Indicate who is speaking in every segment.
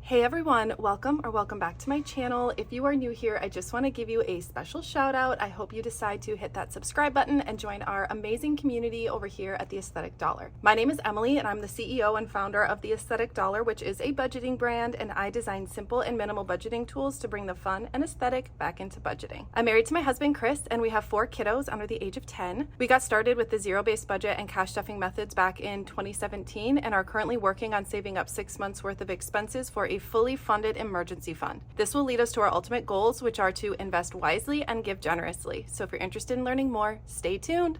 Speaker 1: Hey everyone, welcome back to my channel. If you are new here, I just want to give you a special shout out. I hope you decide to hit that subscribe button and join our amazing community over here at The Aesthetic Dollar. My name is Emily and I'm the CEO and founder of The Aesthetic Dollar, which is a budgeting brand, and I design simple and minimal budgeting tools to bring the fun and aesthetic back into budgeting. I'm married to my husband Chris and we have 4 kiddos under the age of 10. We got started with the zero-based budget and cash stuffing methods back in 2017 and are currently working on saving up 6 months worth of expenses for a fully funded emergency fund. This will lead us to our ultimate goals, which are to invest wisely and give generously. So if you're interested in learning more, stay tuned.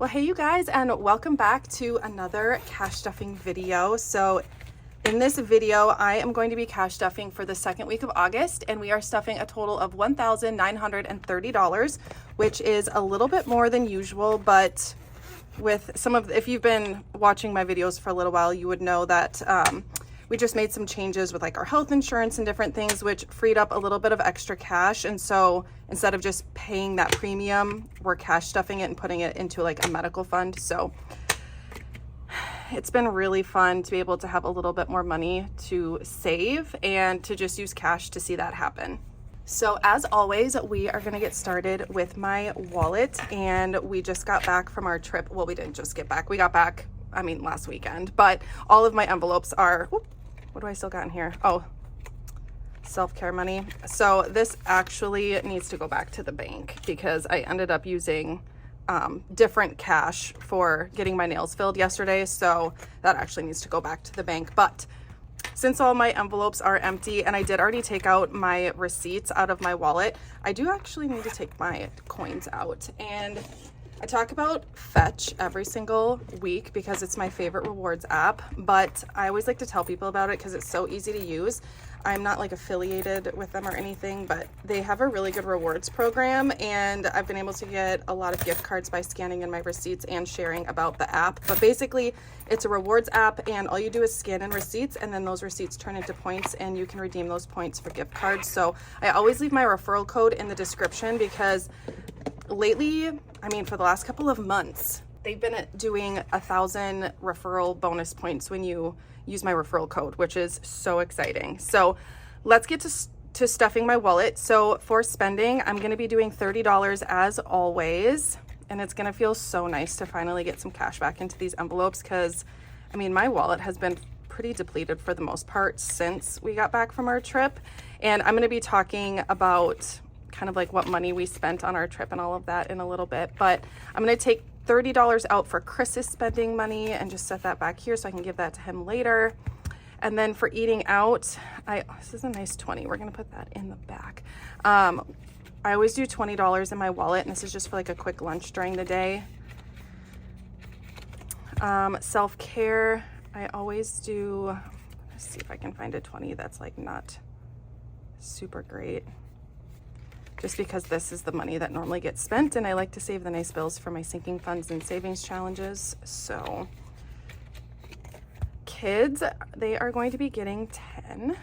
Speaker 1: Well, hey you guys, and welcome back to another cash stuffing video. So in this video, I am going to be cash stuffing for the second week of August, and we are stuffing a total of $1,930, which is a little bit more than usual, but with some of, if you've been watching my videos for a little while, you would know that we just made some changes with like our health insurance and different things, which freed up a little bit of extra cash. And so instead of just paying that premium, we're cash stuffing it and putting it into like a medical fund. So it's been really fun to be able to have a little bit more money to save and to just use cash to see that happen. So as always, we are going to get started with my wallet, and we just got back from our trip. Well, we didn't just get back. We got back, last weekend, but all of my envelopes are, what do I still got in here? Oh, self-care money. So this actually needs to go back to the bank because I ended up using different cash for getting my nails filled yesterday. So that actually needs to go back to the bank. But since all my envelopes are empty and I did already take out my receipts out of my wallet, I do actually need to take my coins out. And I talk about Fetch every single week because it's my favorite rewards app, but I always like to tell people about it because it's so easy to use. I'm not like affiliated with them or anything, but they have a really good rewards program, and I've been able to get a lot of gift cards by scanning in my receipts and sharing about the app. But basically it's a rewards app, and all you do is scan in receipts, and then those receipts turn into points and you can redeem those points for gift cards. So I always leave my referral code in the description because lately, for the last couple of months, they've been doing 1,000 referral bonus points when you use my referral code, which is so exciting. So let's get to stuffing my wallet. So for spending, I'm going to be doing $30 as always, and it's going to feel so nice to finally get some cash back into these envelopes because my wallet has been pretty depleted for the most part since we got back from our trip. And I'm going to be talking about kind of like what money we spent on our trip and all of that in a little bit, but I'm going to take $30 out for Chris's spending money and just set that back here so I can give that to him later. And then for eating out, this is a nice 20. We're going to put that in the back. I always do $20 in my wallet, and this is just for like a quick lunch during the day. Self-care, I always do, let's see if I can find a 20 that's like not super great, just because this is the money that normally gets spent, and I like to save the nice bills for my sinking funds and savings challenges. So kids, they are going to be getting 10.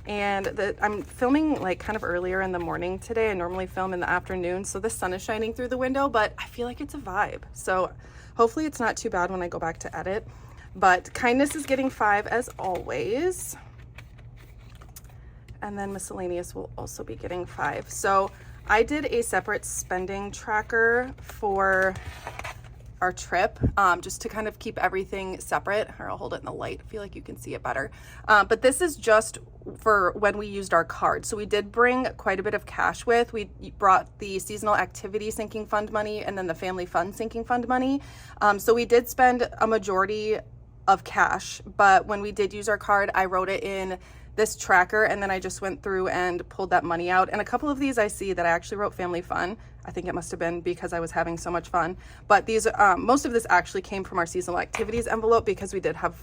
Speaker 1: And I'm filming like kind of earlier in the morning today. I normally film in the afternoon, so the sun is shining through the window, but I feel like it's a vibe. So hopefully it's not too bad when I go back to edit. But kindness is getting 5 as always. And then miscellaneous will also be getting 5. So I did a separate spending tracker for our trip, just to kind of keep everything separate. Or I'll hold it in the light. I feel like you can see it better. But this is just for when we used our card. So we did bring quite a bit of cash with. We brought the seasonal activity sinking fund money and then the family fund sinking fund money. So we did spend a majority of cash, but when we did use our card, I wrote it in this tracker, and then I just went through and pulled that money out. And a couple of these I see that I actually wrote family fun. I think it must have been because I was having so much fun. But these, most of this actually came from our seasonal activities envelope because we did have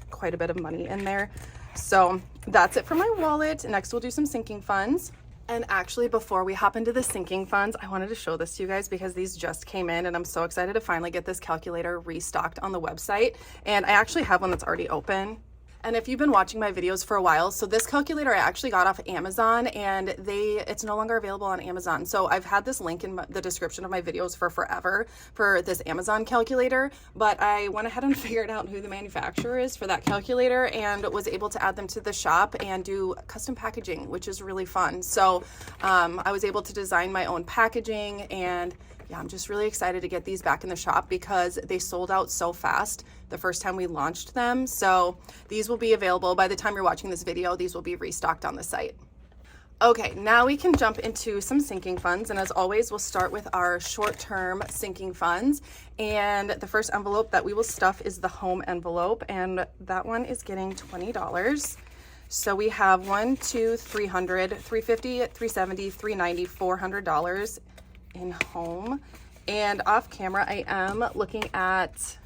Speaker 1: quite a bit of money in there. So that's it for my wallet. Next, we'll do some sinking funds. And actually, before we hop into the sinking funds, I wanted to show this to you guys because these just came in and I'm so excited to finally get this calculator restocked on the website. And I actually have one that's already open. And if you've been watching my videos for a while, so this calculator I actually got off Amazon, and it's no longer available on Amazon. So I've had this link in the description of my videos for forever for this Amazon calculator, but I went ahead and figured out who the manufacturer is for that calculator and was able to add them to the shop and do custom packaging, which is really fun. So I was able to design my own packaging, and yeah, I'm just really excited to get these back in the shop because they sold out so fast the first time we launched them. So these will be available by the time you're watching this video. These will be restocked on the site. Okay, now we can jump into some sinking funds. And as always, we'll start with our short-term sinking funds. And the first envelope that we will stuff is the home envelope. And that one is getting $20. So we have $100, $200, $300, $350, $370, $390, $400 in home. And off camera, I am looking at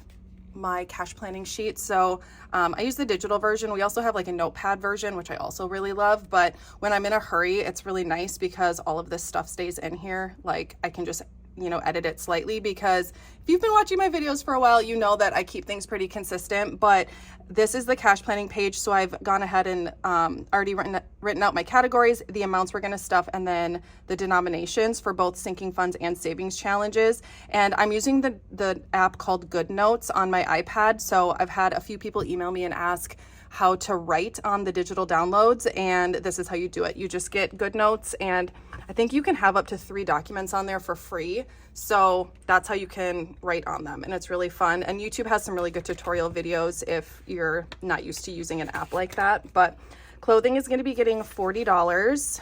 Speaker 1: my cash planning sheet. So I use the digital version. We also have like a notepad version, which I also really love, but when I'm in a hurry, it's really nice because all of this stuff stays in here. Like I can just, you know, edit it slightly, because if you've been watching my videos for a while, you know that I keep things pretty consistent. But this is the cash planning page. So I've gone ahead and already written out my categories, the amounts we're gonna stuff, and then the denominations for both sinking funds and savings challenges. And I'm using the app called Good Notes on my iPad. So I've had a few people email me and ask how to write on the digital downloads, and this is how you do it. You just get Good Notes, and I think you can have up to 3 documents on there for free. So that's how you can write on them, and it's really fun. And YouTube has some really good tutorial videos if you're not used to using an app like that. But clothing is going to be getting $40.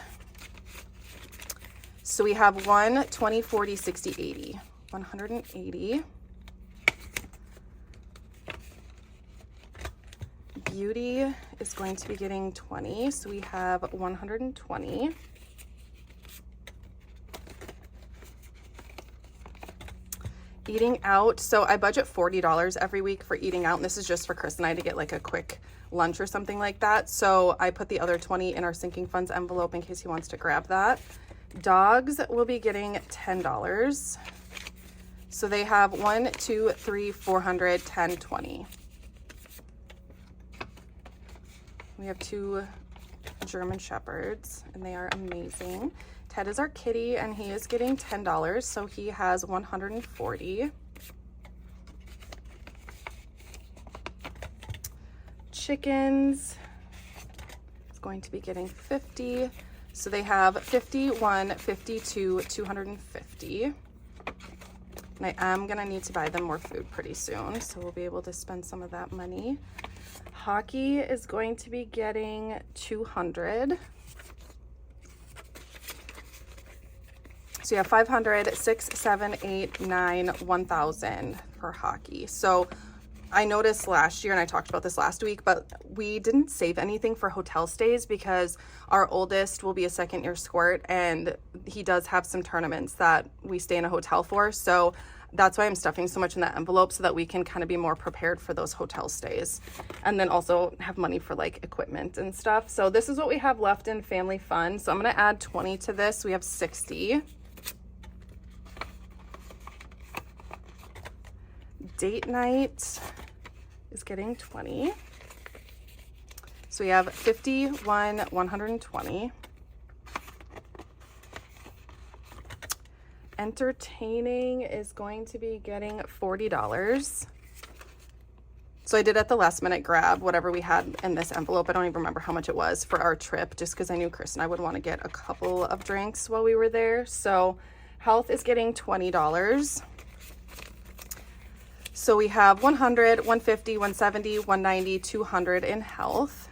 Speaker 1: So we have 1, 20, 40, 60, 80, 180. Beauty is going to be getting 20. So we have 120. Eating out, so I budget $40 every week for eating out, and this is just for Chris and I to get like a quick lunch or something like that. So I put the other 20 in our sinking funds envelope in case he wants to grab that. Dogs will be getting $10. So they have 1, 2, 3, 400, 10, 20. We have 2 German Shepherds, and they are amazing. Ted is our kitty, and he is getting $10, so he has 140. Chickens is going to be getting 50. So they have 51, 52, 250. And I am gonna need to buy them more food pretty soon, so we'll be able to spend some of that money. Hockey is going to be getting 200. So you have 500, 6, 7, 8, 9, 1,000 for hockey. So I noticed last year, and I talked about this last week, but we didn't save anything for hotel stays because our oldest will be a second-year squirt, and he does have some tournaments that we stay in a hotel for. So that's why I'm stuffing so much in that envelope, so that we can kind of be more prepared for those hotel stays, and then also have money for like equipment and stuff. So this is what we have left in family fun. So I'm going to add 20 to this. We have 60. Date night is getting 20. So we have 51, 120. Entertaining is going to be getting $40. So I did at the last minute grab whatever we had in this envelope. I don't even remember how much it was for our trip, just because I knew Chris and I would want to get a couple of drinks while we were there. So health is getting $20. So we have 100, 150, 170, 190, 200 in health.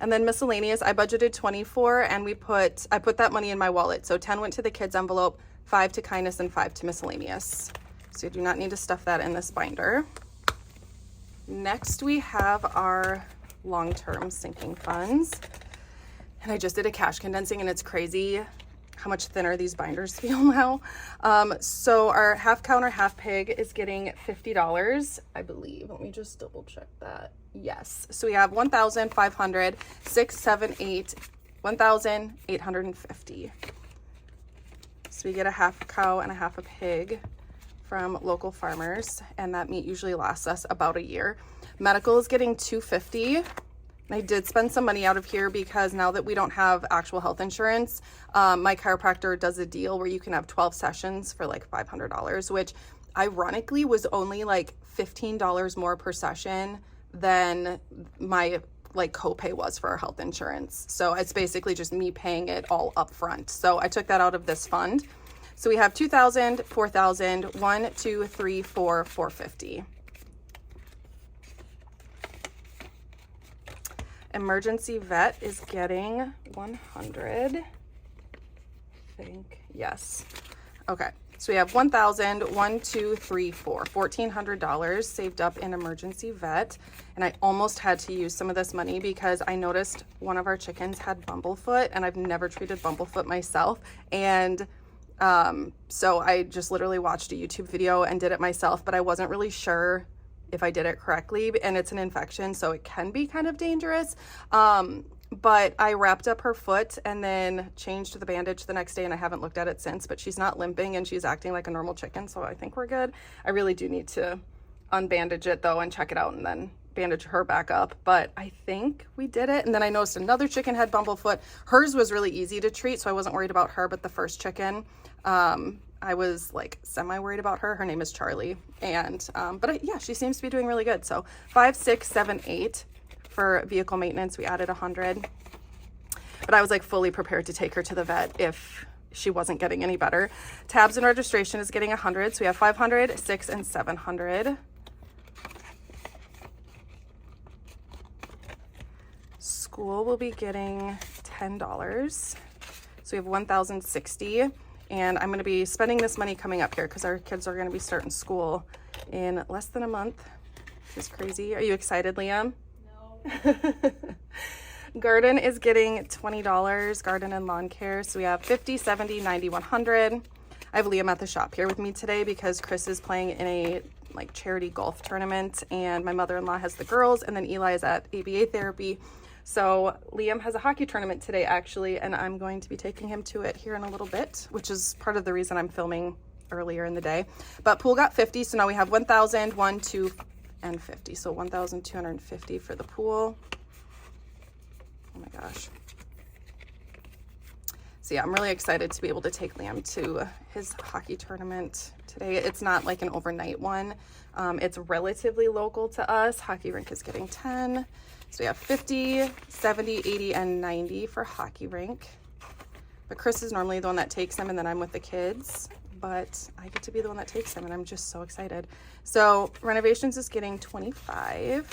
Speaker 1: And then miscellaneous, I budgeted 24, and I put that money in my wallet. So 10 went to the kids envelope, 5 to kindness, and 5 to miscellaneous. So you do not need to stuff that in this binder. Next, we have our long-term sinking funds. And I just did a cash condensing, and it's crazy how much thinner these binders feel now. So our half counter, half pig is getting $50, I believe. Let me just double check that. Yes. So we have 1,500, 6, 7, 8, 1,850. So we get a half cow and a half a pig from local farmers, and that meat usually lasts us about a year. Medical is getting $250. I did spend some money out of here because now that we don't have actual health insurance, my chiropractor does a deal where you can have 12 sessions for like $500, which ironically was only like $15 more per session than my like copay was for our health insurance. So it's basically just me paying it all up front. So I took that out of this fund. So we have $2,000, $4,000, $1, $2, $3, $4, $450. Emergency vet is getting 100. I think, yes. Okay. So we have $1,000, $1, $2, $3, $4, $1,400 saved up in emergency vet. And I almost had to use some of this money because I noticed one of our chickens had bumblefoot, and I've never treated bumblefoot myself. And so I just literally watched a YouTube video and did it myself, but I wasn't really sure if I did it correctly, and it's an infection, so it can be kind of dangerous. But I wrapped up her foot and then changed the bandage the next day, and I haven't looked at it since, but she's not limping and she's acting like a normal chicken, so I think we're good. I really do need to unbandage it though and check it out and then bandage her back up, but I think we did it. And then I noticed another chicken had bumblefoot. Hers was really easy to treat, so I wasn't worried about her, but the first chicken, I was like semi-worried about her. Her name is Charlie. And, yeah, she seems to be doing really good. So 5, 6, 7, 8 for vehicle maintenance. We added 100, but I was like fully prepared to take her to the vet if she wasn't getting any better. Tabs and registration is getting 100. So we have 500, 6, and 700. School will be getting $10. So we have 1,060. And I'm going to be spending this money coming up here because our kids are going to be starting school in less than a month. This is crazy. Are you excited, Liam? No. Garden is getting $20, garden and lawn care. So we have 50, 70, 90, 100. I have Liam at the shop here with me today because Chris is playing in a like charity golf tournament, and my mother-in-law has the girls, and then Eli is at ABA therapy. So Liam has a hockey tournament today, actually, and I'm going to be taking him to it here in a little bit, which is part of the reason I'm filming earlier in the day. But pool got 50, so now we have 1,000, 1, 2, and 50. So 1,250 for the pool. Oh my gosh. So yeah, I'm really excited to be able to take Liam to his hockey tournament today. It's not like an overnight one. It's relatively local to us. Hockey rink is getting 10. So we have 50, 70, 80, and 90 for hockey rink. But Chris is normally the one that takes him, and then I'm with the kids. But I get to be the one that takes him, and I'm just so excited. So renovations is getting 25.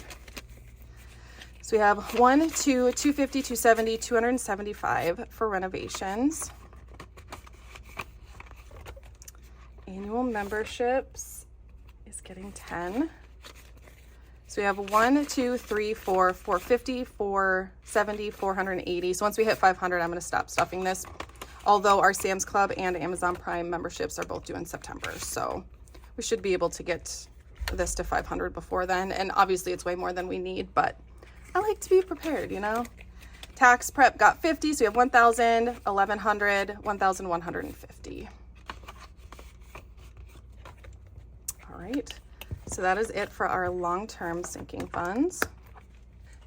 Speaker 1: So we have 1, 2, 250, 270, 275 for renovations. Annual memberships is getting 10. So we have 1, 2, 3, 4, 450, 470, 480. So once we hit 500, I'm going to stop stuffing this. Although our Sam's Club and Amazon Prime memberships are both due in September. So we should be able to get this to 500 before then. And obviously it's way more than we need, but I like to be prepared, you know? Tax prep got 50. So we have 1,000, 1,100, 1,150. All right. So that is it for our long-term sinking funds.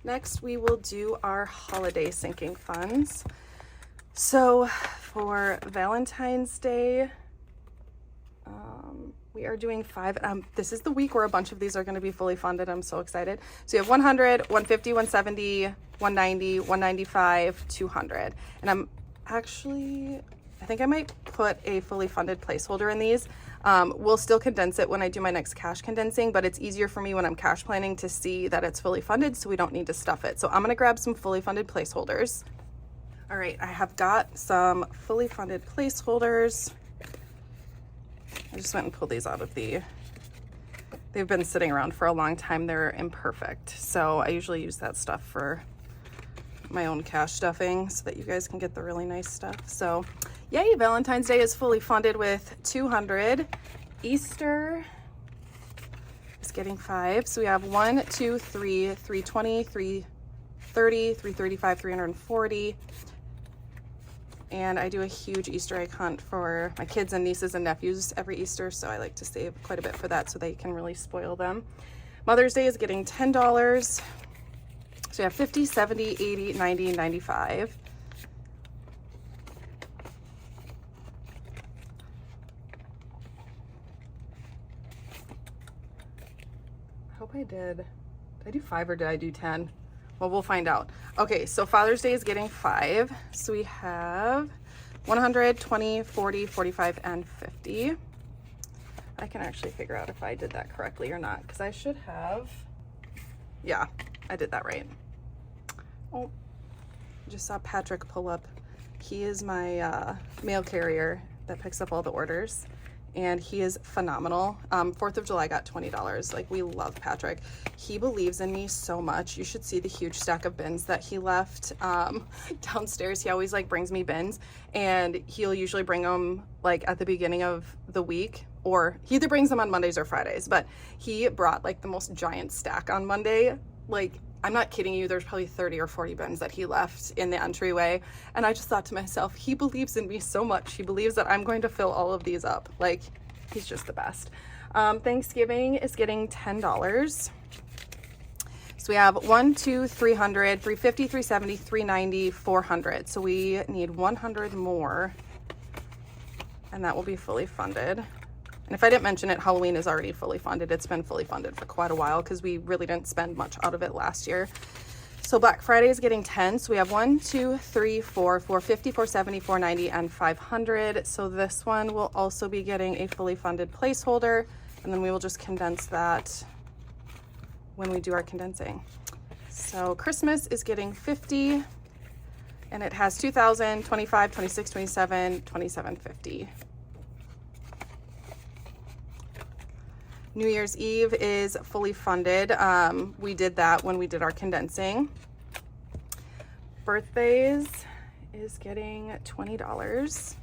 Speaker 1: Next, we will do our holiday sinking funds. So for Valentine's Day, we are doing 5. This is the week where a bunch of these are going to be fully funded. I'm so excited. So you have 100, 150, 170, 190, 195, 200. And I'm actually, I think I might put a fully funded placeholder in these. We'll still condense it when I do my next cash condensing, but it's easier for me when I'm cash planning to see that it's fully funded, so we don't need to stuff it. So I'm going to grab some fully funded placeholders. All right, I have got some fully funded placeholders. I just went and pulled these out of they've been sitting around for a long time. They're imperfect. So I usually use that stuff for my own cash stuffing so that you guys can get the really nice stuff. So yay, Valentine's Day is fully funded with 200. Easter is getting 5. So we have 1, 2, 3, 320, 330, 335, 340. And I do a huge Easter egg hunt for my kids and nieces and nephews every Easter, so I like to save quite a bit for that so they can really spoil them. Mother's Day is getting $10. So we have 50, 70, 80, 90, 95. I hope I did I do 5 or did I do 10? Well, we'll find out. Okay, so Father's Day is getting 5. So we have 100, 20, 40, 45, and 50. I can actually figure out if I did that correctly or not, because I should have. Yeah, I did that right. Oh, just saw Patrick pull up. He is my mail carrier that picks up all the orders, and he is phenomenal. 4th of July got $20. Like, we love Patrick. He believes in me so much. You should see the huge stack of bins that he left downstairs. He always like brings me bins, and he'll usually bring them like at the beginning of the week, or he either brings them on Mondays or Fridays, but he brought like the most giant stack on Monday. Like, I'm not kidding you, there's probably 30 or 40 bins that he left in the entryway. And I just thought to myself, he believes in me so much. He believes that I'm going to fill all of these up. Like, he's just the best. Thanksgiving is getting $10. So we have 1, 2, 300, 350, 370, 390, 400. So we need 100 more, and that will be fully funded. And if I didn't mention it, Halloween is already fully funded. It's been fully funded for quite a while because we really didn't spend much out of it last year. So Black Friday is getting 10. So we have 1, 2, 3, 4, 450, 470, 490, and 500. So this one will also be getting a fully funded placeholder, and then we will just condense that when we do our condensing. So Christmas is getting 50, and it has 2,000, 25, 26, 27, 27.50. New Year's Eve is fully funded. We did that when we did our condensing. Birthdays is getting $20.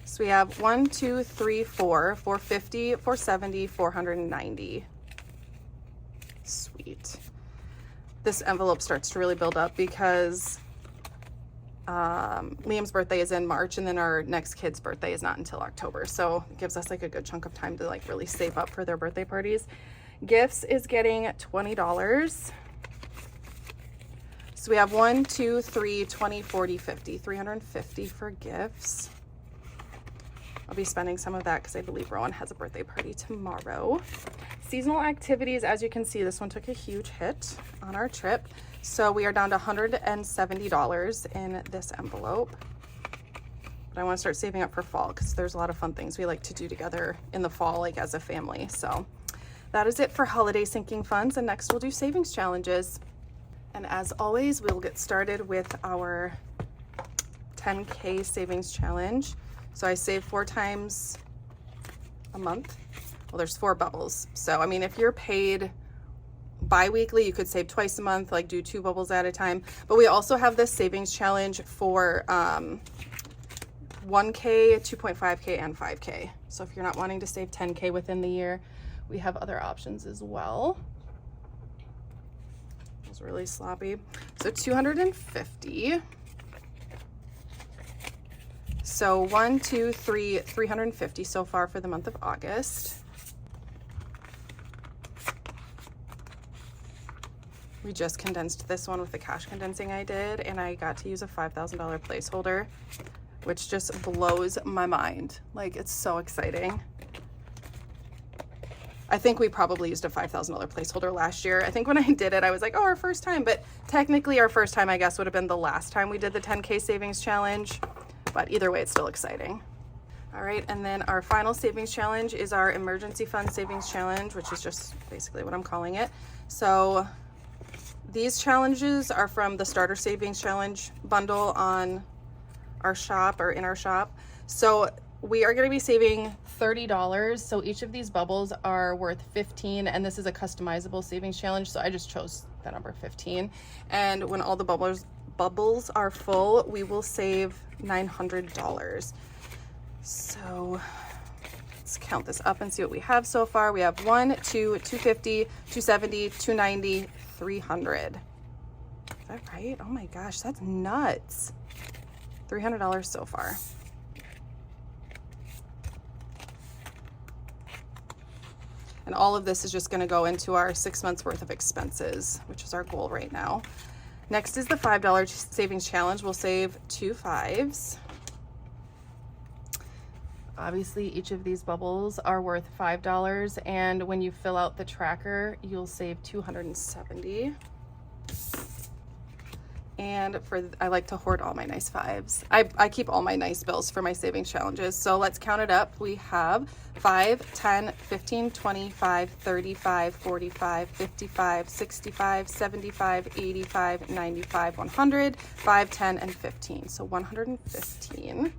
Speaker 1: So we have 1, 2, 3, 4, 450, 470, 490. Sweet. This envelope starts to really build up because Liam's birthday is in March, and then our next kid's birthday is not until October, so it gives us like a good chunk of time to like really save up for their birthday parties. Gifts is getting $20. So we have 1, 2, 3, 20, 40, 50, 350 for gifts. I'll be spending some of that because I believe Rowan has a birthday party tomorrow. Seasonal activities, as you can see, this one took a huge hit on our trip. So we are down to $170 in this envelope. But I want to start saving up for fall because there's a lot of fun things we like to do together in the fall, like as a family. So that is it for holiday sinking funds. And next we'll do savings challenges. And as always, we'll get started with our 10K savings challenge. So I save 4 times a month. Well, there's 4 bubbles. So, I mean, if you're paid bi-weekly, you could save twice a month, like do 2 bubbles at a time. But we also have this savings challenge for 1K, 2.5K, and 5K. So if you're not wanting to save 10K within the year, we have other options as well. It was really sloppy. So 250. So 1, 2, 3, 350 so far for the month of August. We just condensed this one with the cash condensing I did, and I got to use a $5,000 placeholder, which just blows my mind. Like, it's so exciting. I think we probably used a $5,000 placeholder last year. I think when I did it, I was like, oh, our first time. But technically our first time, I guess, would have been the last time we did the 10K savings challenge. But either way, it's still exciting. All right, and then our final savings challenge is our emergency fund savings challenge, which is just basically what I'm calling it. So these challenges are from the starter savings challenge bundle on our shop, or in our shop. So we are going to be saving $30. So each of these bubbles are worth 15, and this is a customizable savings challenge. So I just chose the number 15. And when all the bubbles are full, we will save $900. So let's count this up and see what we have so far. We have 1, 2, 250, 270, 290, 300. Is that right? Oh my gosh, that's nuts. $300 so far. And all of this is just going to go into our 6 months worth of expenses, which is our goal right now. Next is the $5 savings challenge. We'll save 2 5s. Obviously, each of these bubbles are worth $5, and when you fill out the tracker, you'll save $270. And I like to hoard all my nice 5s. I keep all my nice bills for my savings challenges. So let's count it up. We have 5, 10, 15, 25, 35, 45, 55, 65, 75, 85, 95, 100, 5, 10, and 15. So 115.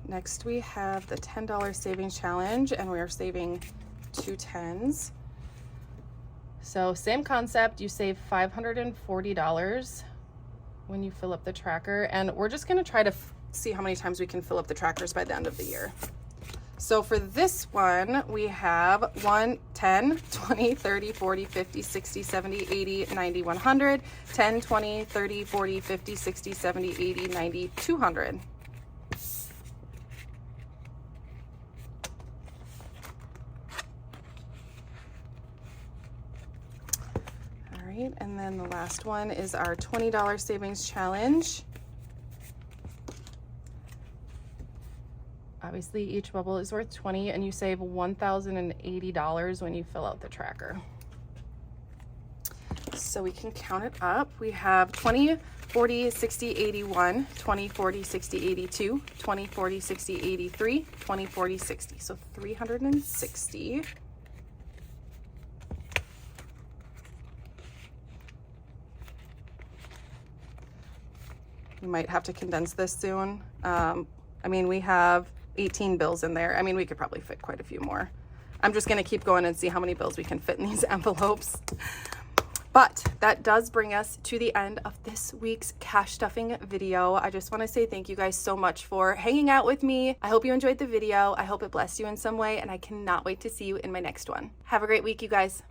Speaker 1: Next, we have the $10 savings challenge, and we are saving 2 10s. So same concept, you save $540 when you fill up the tracker, and we're just gonna try to see how many times we can fill up the trackers by the end of the year. So for this one, we have 1, 10, 20, 30, 40, 50, 60, 70, 80, 90, 100, 10, 20, 30, 40, 50, 60, 70, 80, 90, 200. And then the last one is our $20 savings challenge. Obviously, each bubble is worth 20, and you save $1,080 when you fill out the tracker. So we can count it up. We have 20, 40, 60, 81, 20, 40, 60, 82, 20, 40, 60, 83, 20, 40, 60. So 360. We might have to condense this soon. I mean, we have 18 bills in there. I mean, we could probably fit quite a few more. I'm just gonna keep going and see how many bills we can fit in these envelopes. But that does bring us to the end of this week's cash stuffing video. I just wanna say thank you guys so much for hanging out with me. I hope you enjoyed the video. I hope it blessed you in some way, and I cannot wait to see you in my next one. Have a great week, you guys.